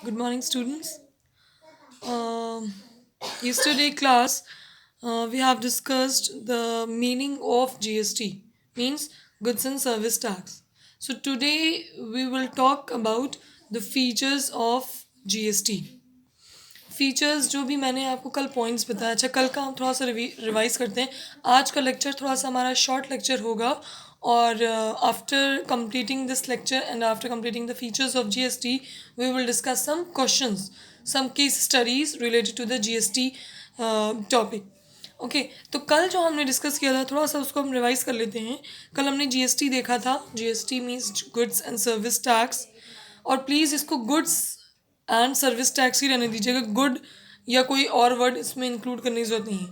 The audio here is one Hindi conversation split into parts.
Good morning, students. Um, Yesterday class, we have discussed the meaning of GST, means goods and service tax. So today we will talk about the features of GST. Features जो भी मैंने आपको कल पॉइंट्स बताया, अच्छा कल का हम थोड़ा सा रिवाइज करते हैं. आज का लेक्चर थोड़ा सा हमारा शॉर्ट लेक्चर होगा और after completing this lecture and after completing the features of GST we will discuss some questions, some case studies related to the GST topic. Okay, तो कल जो हमने डिस्कस किया था थोड़ा सा उसको हम रिवाइज कर लेते हैं. कल हमने जीएसटी देखा था. GST means goods and service tax. और प्लीज़ इसको गुड्स एंड सर्विस टैक्स ही रहने दीजिएगा. गुड या कोई और वर्ड इसमें इंक्लूड करने की जरूरत नहीं है.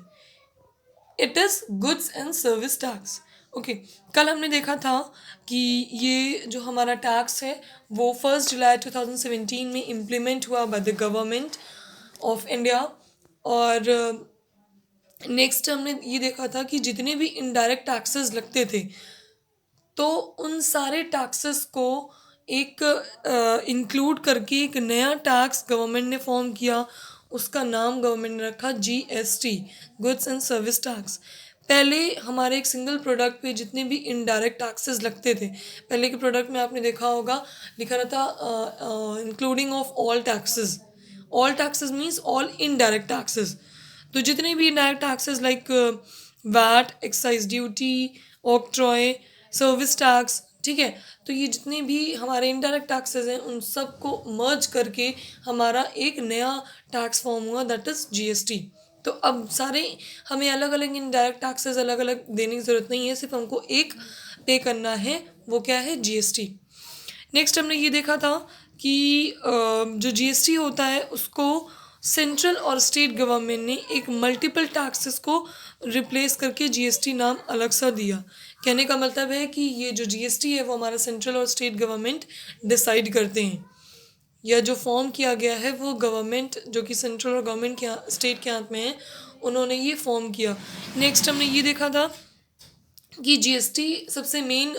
It is goods and service tax. Okay, कल हमने देखा था कि ये जो हमारा टैक्स है वो 1 जुलाई 2017 में इम्प्लीमेंट हुआ by the government of India. और नेक्स्ट हमने ये देखा था कि जितने भी इनडायरेक्ट टैक्सेस लगते थे तो उन सारे टैक्सेस को एक इंक्लूड करके एक नया टैक्स गवर्नमेंट ने फॉर्म किया. उसका नाम गवर्नमेंट ने रखा GST, goods and service tax. पहले हमारे एक सिंगल प्रोडक्ट पे जितने भी इनडायरेक्ट टैक्सेस लगते थे, पहले के प्रोडक्ट में आपने देखा होगा लिखा रहता including of all taxes. All taxes means all indirect taxes. तो जितने भी indirect taxes like VAT, excise duty, octroi, service tax, ठीक है. तो ये जितने भी हमारे इनडायरेक्ट टैक्सेस हैं उन सबको मर्ज करके हमारा एक नया टैक्स फॉर्म हुआ, दैट इज़ जीएसटी. तो अब सारे हमें अलग अलग इनडायरेक्ट टैक्सेस अलग अलग देने की ज़रूरत नहीं है, सिर्फ हमको एक पे करना है. वो क्या है? जीएसटी. नेक्स्ट हमने ये देखा था कि जो जीएसटी होता है उसको सेंट्रल और स्टेट गवर्नमेंट ने एक मल्टीपल टैक्सेस को रिप्लेस करके जीएसटी नाम अलग सा दिया. कहने का मतलब है कि ये जो जीएसटी है वो हमारा सेंट्रल और स्टेट गवर्नमेंट डिसाइड करते हैं, या जो फॉर्म किया गया है वो गवर्नमेंट जो कि सेंट्रल और गवर्नमेंट के स्टेट के हाथ में है, उन्होंने ये फॉर्म किया. नेक्स्ट हमने ये देखा था कि जीएसटी सबसे मेन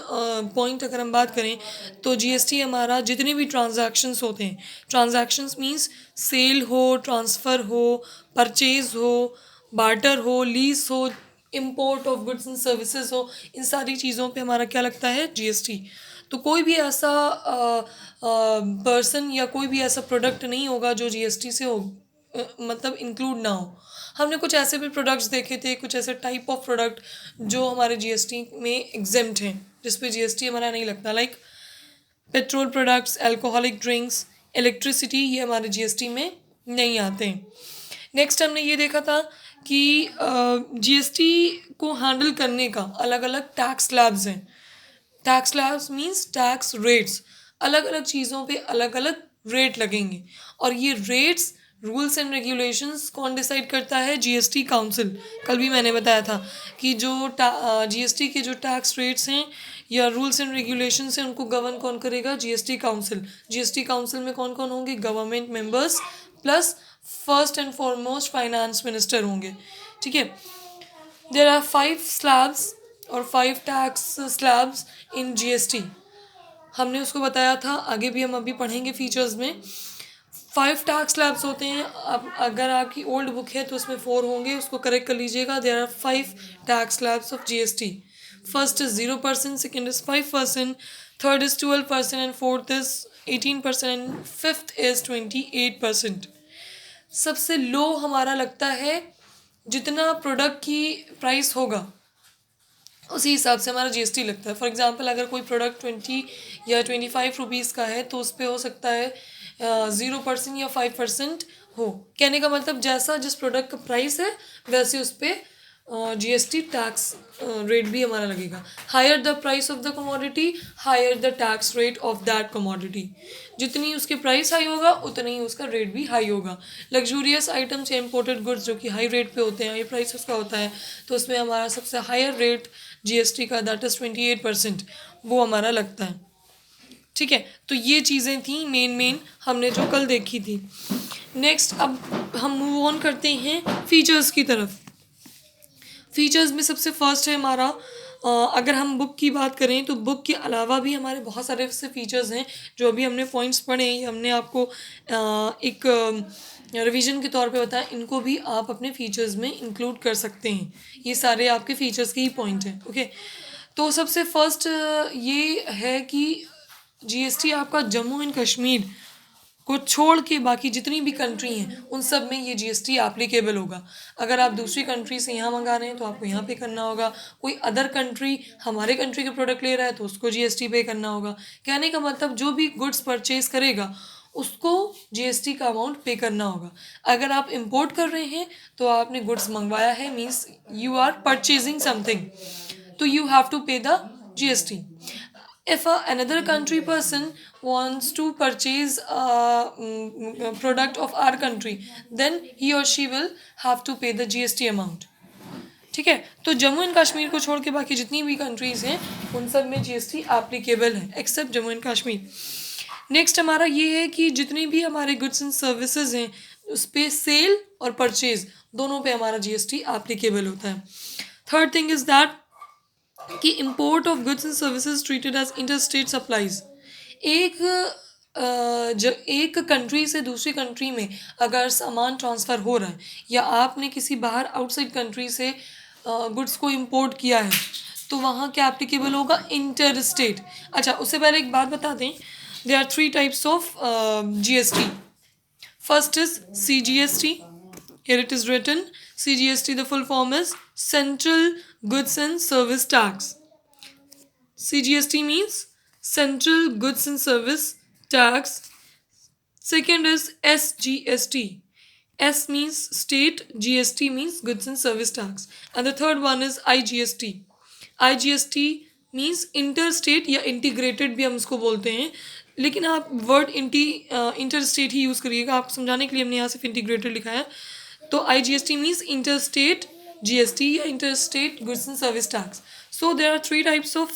पॉइंट अगर हम बात करें तो जीएसटी हमारा जितने भी ट्रांजैक्शंस होते हैं, ट्रांजैक्शंस मींस सेल हो, ट्रांसफ़र हो, परचेज हो, बार्टर हो, लीज हो, import of goods and services हो, इन सारी चीज़ों पे हमारा क्या लगता है? जीएसटी. तो कोई भी ऐसा पर्सन या कोई भी ऐसा प्रोडक्ट नहीं होगा जो जीएसटी से हो मतलब इंक्लूड ना हो. हमने कुछ ऐसे भी प्रोडक्ट्स देखे थे, कुछ ऐसे टाइप ऑफ प्रोडक्ट जो हमारे जीएसटी में एग्जेम्प्ट हैं, जिस पे जीएसटी हमारा नहीं लगता, like petrol products, alcoholic drinks, electricity, ये हमारे जीएसटी में नहीं आते हैं. नेक्स्ट हमने ये देखा था कि जीएसटी को हैंडल करने का अलग अलग टैक्स स्लैब्स हैं. Tax slabs means tax rates. अलग अलग चीज़ों पे अलग अलग रेट लगेंगे और ये रेट्स, रूल्स एंड रेगुलेशंस कौन डिसाइड करता है? GST council. कल भी मैंने बताया था कि जो जीएसटी के जो टैक्स रेट्स हैं या रूल्स एंड रेगुलेशंस हैं उनको गवर्न कौन करेगा? GST council. जीएसटी काउंसिल में कौन कौन होंगे? Government members plus first and foremost finance minister होंगे. ठीक है. देयर आर 5 स्लैब्स और 5 टैक्स स्लैब्स इन जीएसटी. हमने उसको बताया था, आगे भी हम अभी पढ़ेंगे फीचर्स में. 5 टैक्स स्लैब्स होते हैं. अब अगर आपकी ओल्ड बुक है तो उसमें 4 होंगे, उसको करेक्ट कर लीजिएगा. There are 5 tax slabs of GST. First is 0%, second is 5%, third is 12% and fourth is 18% and fifth is 28%. सबसे लो हमारा लगता है जितना प्रोडक्ट की प्राइस होगा उसी हिसाब से हमारा जीएसटी लगता है. फॉर एग्जांपल अगर कोई प्रोडक्ट 20 या 25 रुपीज़ का है तो उस पर हो सकता है 0% या 5% हो. कहने का मतलब जैसा जिस प्रोडक्ट का प्राइस है वैसे उस पर जीएसटी टैक्स रेट भी हमारा लगेगा. Higher the price of the commodity, higher the tax rate of that commodity. जितनी उसकी प्राइस हाई होगा उतना ही उसका रेट भी हाई होगा. लग्जूरियस आइटम्स या इम्पोर्टेड गुड्स जो कि हाई रेट पे होते हैं, हाई प्राइस उसका होता है, तो उसमें हमारा सबसे हायर रेट जीएसटी का दैट इज़ 28%, वो हमारा लगता है. ठीक है. तो ये चीज़ें थी मेन हमने जो कल देखी थी. नेक्स्ट अब हम मूव ऑन करते हैं फीचर्स की तरफ. फीचर्स में सबसे फर्स्ट है हमारा अगर हम बुक की बात करें तो बुक के अलावा भी हमारे बहुत सारे ऐसे फीचर्स हैं जो अभी हमने पॉइंट्स पढ़े, ये हमने आपको एक रिवीजन के तौर पे बताया, इनको भी आप अपने फीचर्स में इंक्लूड कर सकते हैं। ये सारे आपके फीचर्स के ही पॉइंट हैं। ओके, तो सबसे फर्स्ट ये है कि जीएसटी आपका जम्मू एंड कश्मीर को छोड़ के बाकी जितनी भी कंट्री हैं उन सब में ये जीएसटी एप्लीकेबल होगा। अगर आप दूसरी कंट्री से यहाँ मंगा रहे हैं तो आपको यहाँ पे करना होगा, कोई अदर कंट्री हमारे कंट्री के प्रोडक्ट ले रहा है तो उसको जीएसटी पे करना होगा। कहने का मतलब जो भी गुड्स परचेज करेगा उसको जीएसटी का अमाउंट पे करना होगा। अगर आप इंपोर्ट कर रहे हैं तो आपने गुड्स मंगवाया है, means you are purchasing something, तो you have to pay the GST. If another country person wants to purchase a product of our country, then he or she will have to pay the GST amount. ठीक है, तो जम्मू एंड कश्मीर को छोड़ के बाकी जितनी भी कंट्रीज हैं उन सब में जीएसटी एप्लीकेबल है except Jammu and Kashmir. Next हमारा ये है कि जितनी भी हमारे गुड्स एंड सर्विसेज हैं उस पर सेल और परचेज दोनों पे हमारा जीएसटी एप्लीकेबल होता है। थर्ड थिंग इज दैट कि import of goods and services treated as interstate supplies. एक कंट्री से दूसरी कंट्री में अगर सामान ट्रांसफ़र हो रहा है या आपने किसी बाहर आउटसाइड कंट्री से गुड्स को इंपोर्ट किया है तो वहाँ क्या एप्लीकेबल होगा, इंटर स्टेट। अच्छा, उससे पहले एक बात बता दें, there are 3 types of GST. First is CGST. Here it is written CGST, the full form is Central Goods and Service Tax. CGST means Central Goods and Service Tax. Second is SGST. S means state, GST means Goods and Service Tax. And the third one is IGST. IGST means interstate या integrated भी हम इसको बोलते हैं, लेकिन आप वर्ड इंटरस्टेट ही यूज़ करिएगा। आपको समझाने के लिए हमने यहाँ सिर्फ इंटीग्रेटेड लिखा है। तो IGST means interstate GST या interstate goods and service tax. So there are 3 types of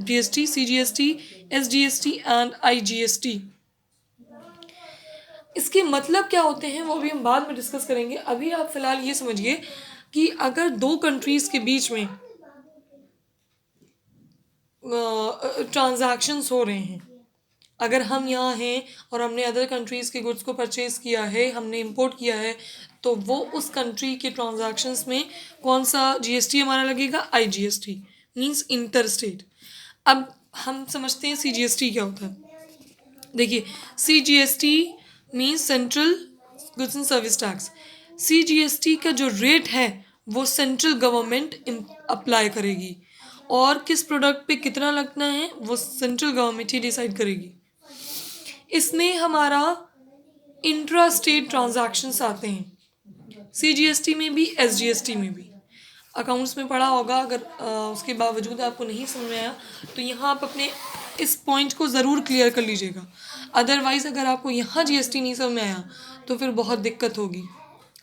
GST: CGST, SGST and IGST. इसके मतलब क्या होते हैं वो भी हम बाद में डिस्कस करेंगे। अभी आप फिलहाल ये समझिए कि अगर 2 कंट्रीज़ के बीच में ट्रांजैक्शंस हो रहे हैं, अगर हम यहाँ हैं और हमने अदर कंट्रीज़ के गुड्स को परचेज़ किया है, हमने इंपोर्ट किया है, तो वो उस कंट्री के ट्रांजैक्शंस में कौन सा जीएसटी हमारा लगेगा, IGST मींस इंटर स्टेट। अब हम समझते हैं CGST क्या होता है। देखिए, CGST means central goods and service tax. CGST का जो रेट है वो सेंट्रल गवर्नमेंट अप्लाई करेगी और किस प्रोडक्ट पे कितना लगना है वो सेंट्रल गवर्नमेंट ही डिसाइड करेगी। इसमें हमारा इंट्रा स्टेट ट्रांजैक्शंस आते हैं, CGST में भी SGST में भी। अकाउंट्स में पढ़ा होगा, अगर उसके बावजूद आपको नहीं समझ में आया तो यहाँ आप अपने इस पॉइंट को ज़रूर क्लियर कर लीजिएगा। अदरवाइज़ अगर आपको यहाँ GST नहीं समझ में आया तो फिर बहुत दिक्कत होगी,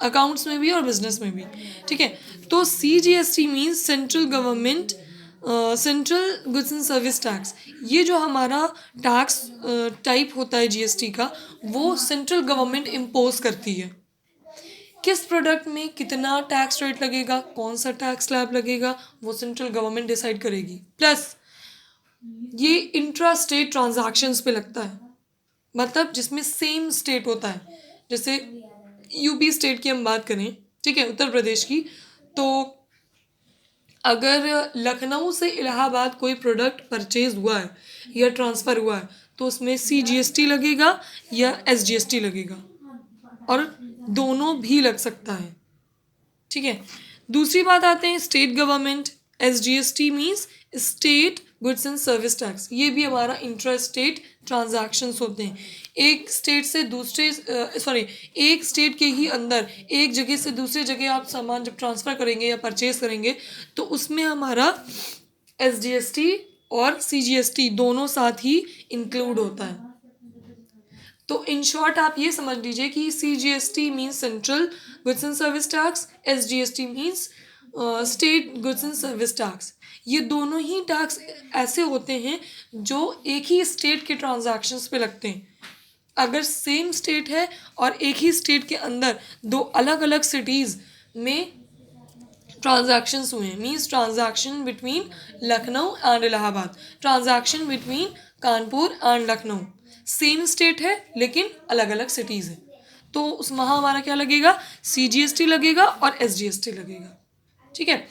अकाउंट्स में भी और बिजनेस में भी। ठीक है, तो CGST means central government central goods and service tax. ये जो हमारा टैक्स टाइप होता है जीएसटी का, वो सेंट्रल गवर्नमेंट इम्पोज करती है। किस प्रोडक्ट में कितना टैक्स रेट लगेगा, कौन सा टैक्स स्लैब लगेगा, वो सेंट्रल गवर्नमेंट डिसाइड करेगी। प्लस ये इंट्रा स्टेट ट्रांजैक्शंस पे लगता है, मतलब जिसमें सेम स्टेट होता है। जैसे यूपी स्टेट की हम बात करें, ठीक है, उत्तर प्रदेश की, तो अगर लखनऊ से इलाहाबाद कोई प्रोडक्ट परचेज हुआ है या ट्रांसफ़र हुआ है तो उसमें CGST लगेगा या SGST लगेगा, और दोनों भी लग सकता है। ठीक है, दूसरी बात आते हैं state government. SGST means state goods and service tax. ये भी हमारा इंट्रा स्टेट ट्रांजैक्शंस होते हैं। एक स्टेट से दूसरे एक स्टेट के ही अंदर एक जगह से दूसरी जगह आप सामान जब ट्रांसफ़र करेंगे या परचेज करेंगे तो उसमें हमारा SGST और CGST दोनों साथ ही इंक्लूड होता है। तो इन शॉर्ट आप ये समझ लीजिए कि CGST means central goods and service tax, SGST means state goods and service tax. ये दोनों ही टैक्स ऐसे होते हैं जो एक ही स्टेट के ट्रांजैक्शंस पे लगते हैं। अगर सेम स्टेट है और एक ही स्टेट के अंदर दो अलग अलग सिटीज़ में ट्रांजैक्शंस हुए हैं, means transaction between Lucknow and Allahabad, transaction between Kanpur and Lucknow, same state है लेकिन अलग अलग सिटीज़ हैं, तो उस वहाँ हमारा क्या लगेगा, CGST लगेगा और SGST लगेगा, ठीक है।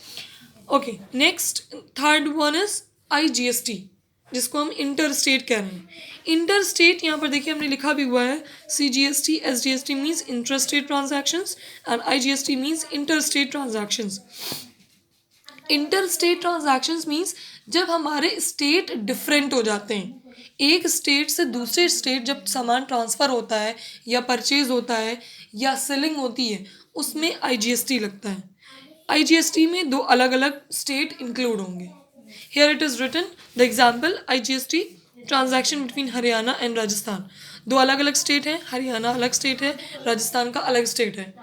Okay, next third one is IGST, जिसको हम इंटर स्टेट कह रहे हैं। इंटर स्टेट यहाँ पर देखिए हमने लिखा भी हुआ है, CGST SGST means inter state transactions and IGST means inter state transactions. Inter state transactions means जब हमारे स्टेट डिफरेंट हो जाते हैं, एक स्टेट से दूसरे स्टेट जब सामान ट्रांसफ़र होता है या परचेज होता है या सेलिंग होती है, उसमें IGST लगता है। IGST में दो अलग अलग स्टेट इंक्लूड होंगे। Here it is written the example IGST transaction between Haryana and Rajasthan. दो अलग अलग स्टेट हैं, हरियाणा अलग स्टेट है, राजस्थान का अलग स्टेट है।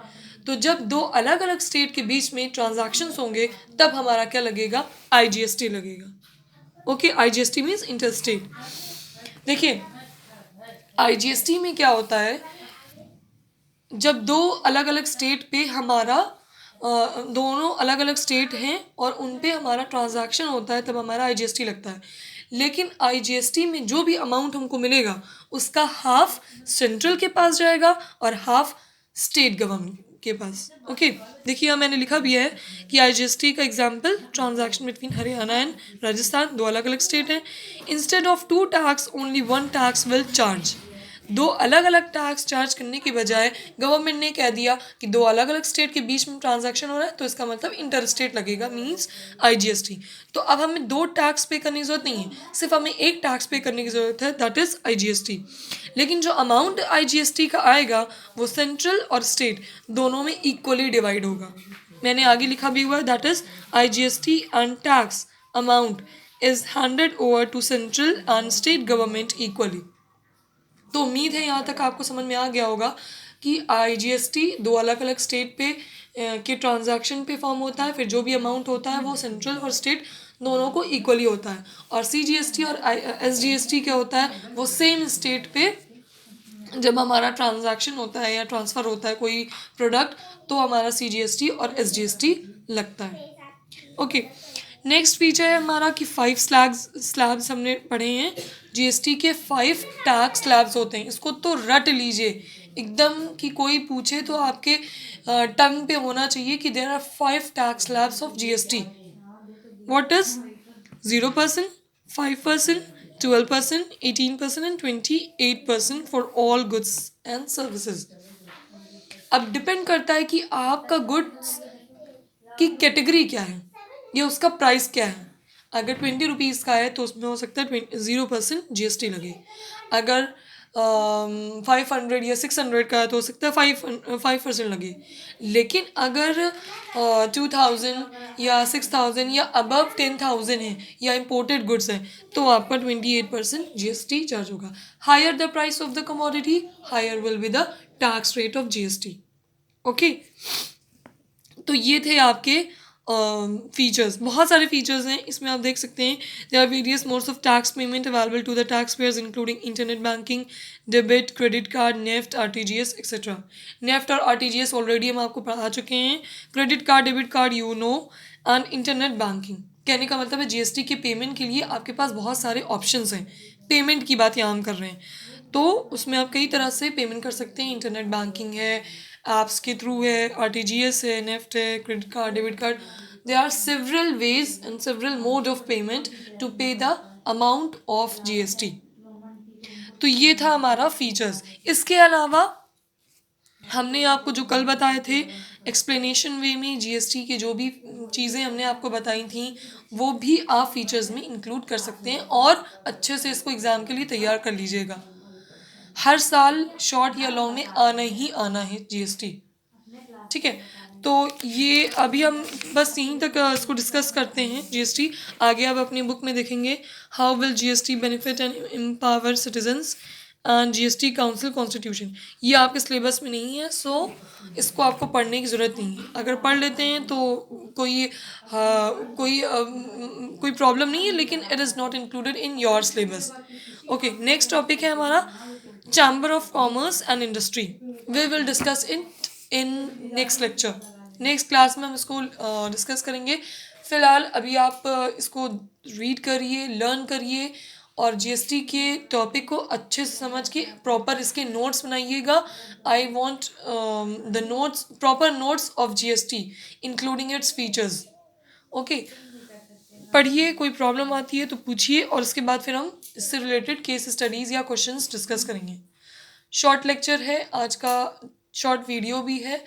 तो जब दो अलग अलग स्टेट के बीच में ट्रांजैक्शंस होंगे तब हमारा क्या लगेगा, IGST लगेगा। Okay, IGST means inter state. देखिए IGST में क्या होता है, जब दो अलग अलग स्टेट पे हमारा दोनों अलग अलग स्टेट हैं और उन पे हमारा ट्रांजैक्शन होता है तब हमारा IGST लगता है। लेकिन IGST में जो भी अमाउंट हमको मिलेगा उसका हाफ सेंट्रल के पास जाएगा और हाफ स्टेट गवर्नमेंट के पास। ओके, देखिए यहाँ मैंने लिखा भी है कि IGST का example transaction between Haryana and Rajasthan, दो अलग अलग स्टेट हैं। Instead of two tax only one tax will charge, दो अलग अलग टैक्स चार्ज करने की बजाय गवर्नमेंट ने कह दिया कि दो अलग अलग स्टेट के बीच में ट्रांजैक्शन हो रहा है तो इसका मतलब इंटर स्टेट लगेगा, मीन्स IGST। तो अब हमें दो टैक्स पे करने की जरूरत नहीं है, सिर्फ हमें एक टैक्स पे करने की जरूरत है, दैट इज IGST। लेकिन जो अमाउंट IGST का आएगा वो सेंट्रल और स्टेट दोनों में इक्वली डिवाइड होगा। मैंने आगे लिखा भी हुआ है, that is IGST and tax amount is handed over to central and state government equally. तो उम्मीद है यहाँ तक आपको समझ में आ गया होगा कि IGST दो अलग अलग स्टेट पे के ट्रांजैक्शन पे फॉर्म होता है, फिर जो भी अमाउंट होता है वो सेंट्रल और स्टेट दोनों को इक्वली होता है, और CGST और SGST क्या होता है, वो सेम स्टेट पे जब हमारा ट्रांजैक्शन होता है या ट्रांसफ़र होता है कोई प्रोडक्ट तो हमारा CGST और SGST लगता है। ओके, नेक्स्ट फीचर है हमारा कि 5 स्लैब्स हमने पढ़े हैं। GST के 5 टैक्स स्लैब्स होते हैं, इसको तो रट लीजिए एकदम कि कोई पूछे तो आपके टंग पे होना चाहिए कि there are 5 tax slabs of GST। What is 0%, 5%, 12%, 18% and 28% for all goods and services. अब डिपेंड करता है कि आपका गुड्स की कैटेगरी क्या है या उसका प्राइस क्या है। अगर 20 रुपीज़ का है तो उसमें हो सकता है 0% GST लगे। अगर 500 या 600 का है तो हो सकता है 5% लगे। लेकिन अगर 2000 या 6000 या अबव 10,000 है या इम्पोर्टेड गुड्स है तो आपका 28% GST चार्ज होगा। Higher the price of the commodity, higher will be the tax rate of GST। Okay, तो ये थे आपके फीचर्स। बहुत सारे फीचर्स हैं इसमें, आप देख सकते हैं there are various modes of tax payment available to the tax payers including internet banking, debit, credit card, NEFT, RTGS etcetera. NEFT और RTGS ऑलरेडी हम आपको पढ़ा चुके हैं। Credit card, debit card you know, and internet banking. कहने का मतलब है GST के पेमेंट के लिए आपके पास बहुत सारे ऑप्शंस हैं। पेमेंट की बात यहाँ हम कर रहे हैं तो उसमें आप कई तरह से पेमेंट कर सकते हैं। इंटरनेट बैंकिंग है, ऐप्स के थ्रू है, RTGS है, नेफ्ट है, credit card, debit card. There are several ways and several mode of payment to pay the amount of GST। तो ये था हमारा फीचर्स। इसके अलावा हमने आपको जो कल बताए थे एक्सप्लेनेशन वे में GST की जो भी चीज़ें हमने आपको बताई थी वो भी आप फीचर्स में इंक्लूड कर सकते हैं और अच्छे से इसको एग्ज़ाम के लिए तैयार कर लीजिएगा। हर साल शॉर्ट या लॉन्ग में आना ही आना है GST, ठीक है। तो ये अभी हम बस यहीं तक इसको डिस्कस करते हैं GST। आगे आप अपनी बुक में देखेंगे how will GST benefit and empower citizens and GST council constitution. ये आपके सिलेबस में नहीं है, सो इसको आपको पढ़ने की ज़रूरत नहीं है। अगर पढ़ लेते हैं तो कोई प्रॉब्लम नहीं है, लेकिन it is not included in your syllabus. Okay, next topic है हमारा chamber of commerce and industry. We will discuss in next lecture. Next class में हम इसको डिस्कस करेंगे। फ़िलहाल अभी आप इसको रीड करिए, लर्न करिए और जीएसटी के टॉपिक को अच्छे से समझ के प्रॉपर इसके नोट्स बनाइएगा। I want the notes, proper notes of GST including its features. Okay, पढ़िए, कोई प्रॉब्लम आती है तो पूछिए और उसके बाद फिर हम इससे रिलेटेड केस स्टडीज़ या क्वेश्चंस डिस्कस करेंगे। शॉर्ट लेक्चर है आज का, शॉर्ट वीडियो भी है,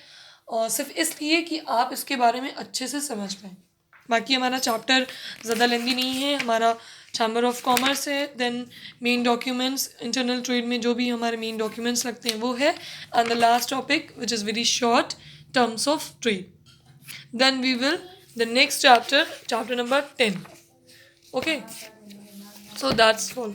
और सिर्फ इसलिए कि आप इसके बारे में अच्छे से समझ पाएँ। बाकी हमारा चैप्टर ज़्यादा लेंदी नहीं है, हमारा चैम्बर ऑफ कॉमर्स है, then main documents, internal trade में जो भी हमारे मेन डॉक्यूमेंट्स लगते हैं वो है, and the last topic which is very short, terms of trade. Then we will the next chapter, chapter number 10. Okay, so that's all.